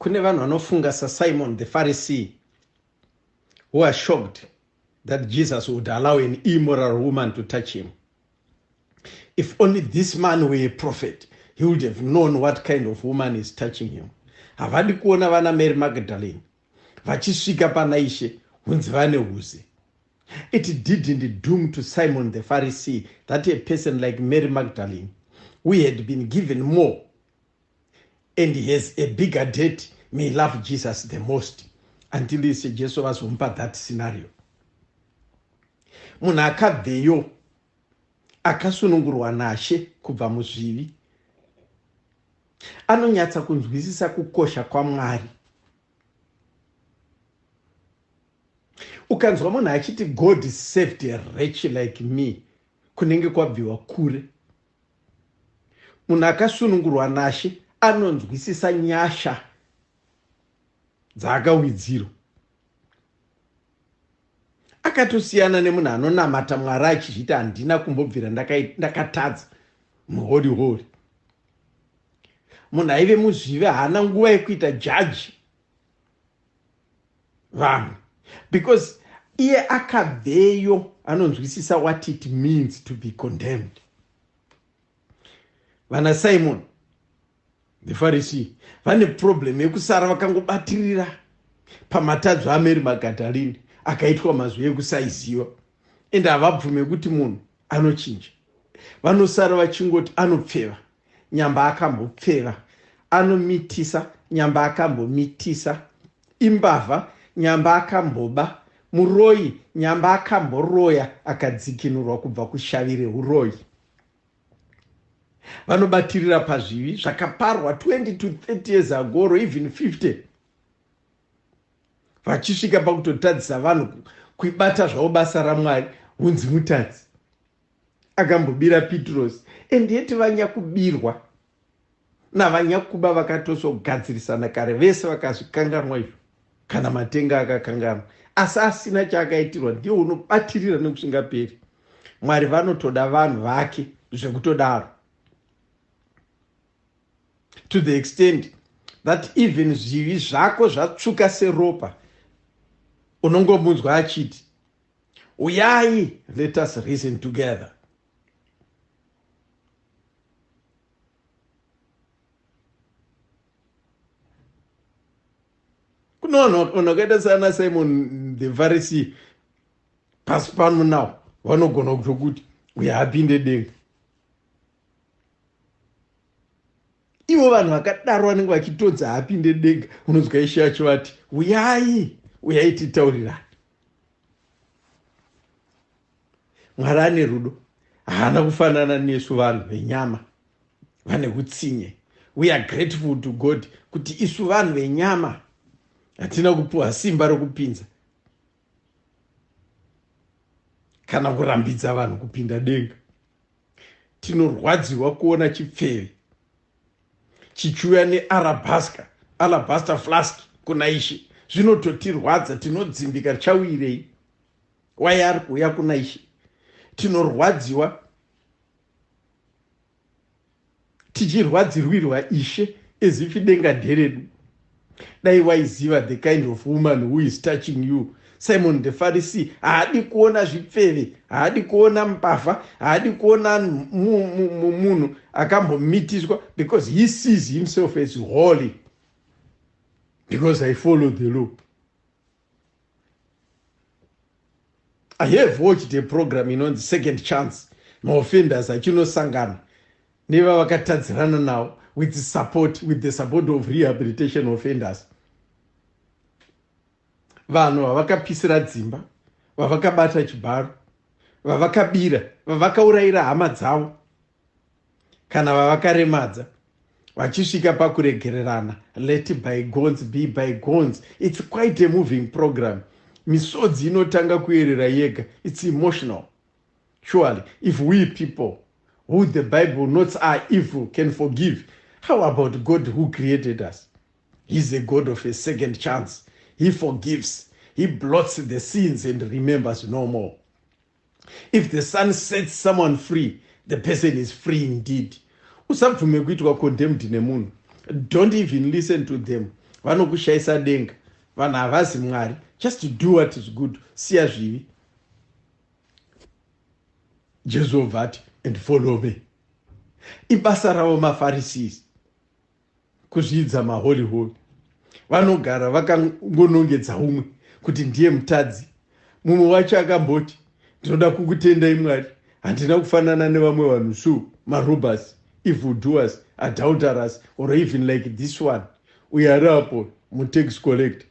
kune vanhu vanofunga saSimon the Pharisee who are shocked that Jesus would allow an immoral woman to touch him. If only this man were a prophet, he would have known what kind of woman is touching him. Havadi kuona vana Mary Magdalene vachisvika pana Ishe hunzi vane huze. It didn't doom to Simon the Pharisee that a person like Mary Magdalene, who had been given more and he has a bigger debt, may love Jesus the most, until he suggests us that scenario. Munhu akabveyo akasunungurwa naShe kubva muzvivi anonyatsa kunzwisisa kukosha kwaMwari. Ukanzwa munhu achiti God saved a wretch like me, kunenge kwabviwa kure. Munhu akasunungurwa naShe anonzwisisa nyasha dzaakawidzirwa. Akatosiyana nemunhu anonamata Mwari achizviti handina kumbobvira ndakatadza muhori. Munhu aive muzvivi haana nguva yekuita judge vanhu, because iye akabveyo anonzwisisa what it means to be condemned. Vana Simon the Pharisee vane problem yekusara vakangobatirira pamatadzo aMary Magdalene akaitwa mazwi ekusaiziva, ende havabvume kuti munhu anochinja. Vanosara vachingoti anopfeva nyamba akambopfeva, anomitisa nyamba akambomitisa, imbavha nyamba akamboba, muroyi nyamba akamboroya akadzikinurwa kubva kushavire uroyi. Vanobatirira pazvivi zvakaparwa 20 to 30 years ago or even 50, vachisvika pakutotadzisa vanhu kuibata zvavo basa raMwari hunzi mutadzi. Akambobira Petros, and yeti vanyakubirwa navanyakuba vakatosogadzirisana kare, vese vakazvikanganwa izvo kana matenga akakanganwa, asi asina chaakaitirwa ndiye unobatirira nekusingaperi. Mwari vanotoda vanhu vake zvekutodaro, to the extent that even zvivi zvako zvatsvuka seropa unongomunzwa achiti, uyai, let us reason together. Kuno unokaita sana Simon the Pharisee pasi pano nawo vanogona kutokuti uya apinde denga. Ivo vanhu vakadaro vanenge vachitodza apinde denga, unonzwa Ishe yacho vati uyai titaurirane. Mwari ane rudo, haana kufanana nesu vanhu venyama vane kutsinye. We are grateful to God kuti isu vanhu venyama hatina kupuwa simba rokupinza kana kurambidza vanhu kupinda denga. Tinorwadziwa kuona chipfeve chichiuya nealabaster flask kuna Ishe. Zvinototirwadza, tinodzimbika chawirei wai ari kuuya kuna Ishe. Tinorwadziwa tichirwadzirwirwa Ishe as if denga nderedu. Dai waiziva the kind of woman who is touching you. Simon the Pharisee haadi kuona zvipfeve, haadi kuona mbavha, haadi kuona munhu akambomitiswa, because he sees himself as holy, because I follow the law. I have watched a program inonzi Second Chance, maoffenders achinosangana neva vakatadzirana nawo with the support of rehabilitation offenders. Vanhu vavakapisira dzimba, vavakabata chibharo, vavakabira, vavakaurayira hama dzavo, kana vavakaremadza, vachisvika pakuregererana. Let bygones be bygones. It's quite a moving program. Misodzi inotanga kuerera yega. It's emotional. Surely, if we people who the Bible notes are evil can forgive, how about God who created us? He's a God of a second chance. He forgives. He blots the sins and remembers no more. If the Son sets someone free, the person is free indeed. Usabvume kuitwa condemned nemunhu. Don't even listen to them. vanokushayisa denga. Vanhu havazi Mwari. Just to do what is good. Siya zvivi. Jesu obvati, and follow me. Ibasa ravo maFarisees. Kuzvidza maholy. Vanogara vakangonongedza umwe kuti ndiye mutadzi. Mumwe wacho akamboti, ndinoda kukutendai Mwari. Handina kufanana nevamwe vanhu shu, marobhers, evildoers, adulterers, or even like this one. We are up tax collector.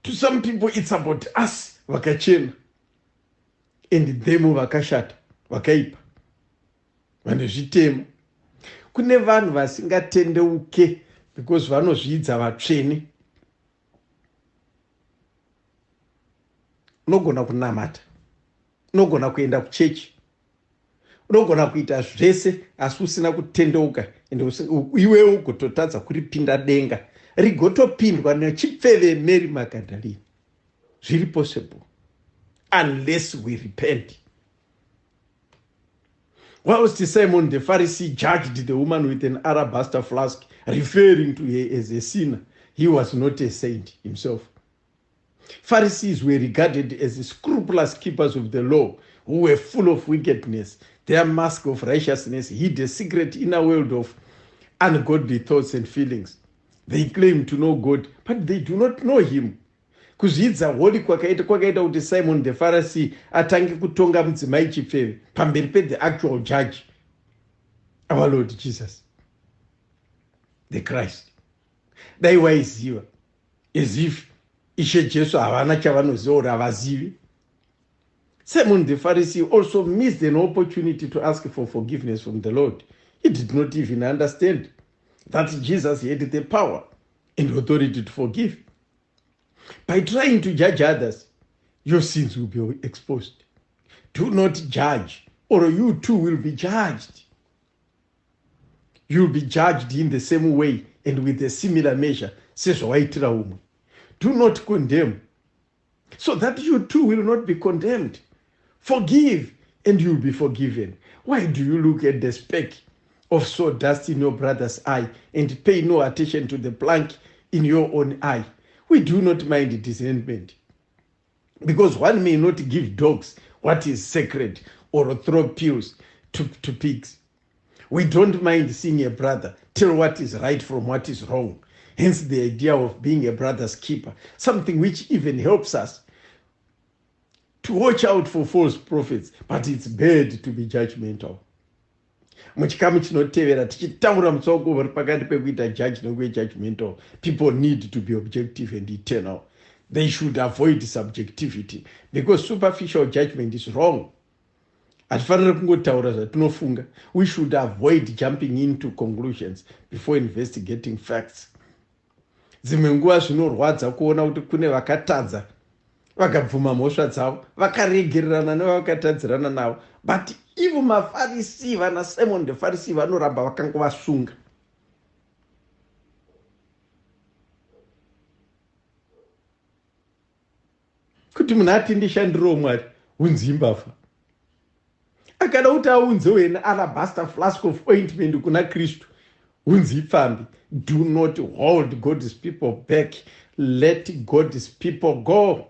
To some people, it's about us, vakachena, and them vakashata, vakaipa. Vanozvitema. Kune vanhu vasingatendeuke because vanozvidza vatsvene. Unogona kunamata, unogona kuenda kuchechi, unogona kuita zvese asi usina kutendeuka, ende iwewe ugototadza kuripinda denga rigotopindwa nechipfeve Mary Magdalene. Zviri possible unless we repent. Whilst Simon the Pharisee judged the woman with an alabaster flask, referring to her as a sinner, he was not a saint himself. Pharisees were regarded as scrupulous keepers of the law who were full of wickedness. Their mask of righteousness hid a secret inner world of ungodly thoughts and feelings. They claim to know God, but they do not know him. Kuzvidza holy kwakaita kuti Simon the Pharisee atange kutonga mudzimai chipfeve pamberi pe the actual judge, our Lord Jesus, the Christ. Dai waiziva, as if Ishe Jesu havana chavanoziva uri havazivi. Simon the Pharisee also missed an opportunity to ask for forgiveness from the Lord. He did not even understand that Jesus had the power and authority to forgive. By trying to judge others, your sins will be exposed. Do not judge, or you too will be judged. You will be judged in the same way and with a similar measure. Do not condemn, so that you too will not be condemned. Forgive, and you will be forgiven. Why do you look at the speck of sawdust in your brother's eye and pay no attention to the plank in your own eye? We do not mind discernment, because one may not give dogs what is sacred or throw pills to pigs. We don't mind seeing a brother tell what is right from what is wrong. Hence the idea of being a brother's keeper, something which even helps us to watch out for false prophets, but it's bad to be judgmental. Muchikamu chinotevera tichitaura mutsauko uri pakati pekuita judge judgmental. People need to be objective and eternal. They should avoid subjectivity, because superficial judgment is wrong. Hatifaniri kungotaura zvatinofunga. We should avoid jumping into conclusions before investigating facts. Dzimwe nguva zvinorwadza kuona kuti kune vakatadza vakabvuma mhosva dzavo vakaregererana nevakatadzirana navo, but ivo maFarisi vana Simon the Pharisee vanoramba vakangovasunga. Kuti munhu atinde shandiro Mwari unzi imbafa. Akada kuti aunzewo an alabaster flask of ointment kuna Kristu unzi ipfambi. Do not hold God's people back. Let God's people go.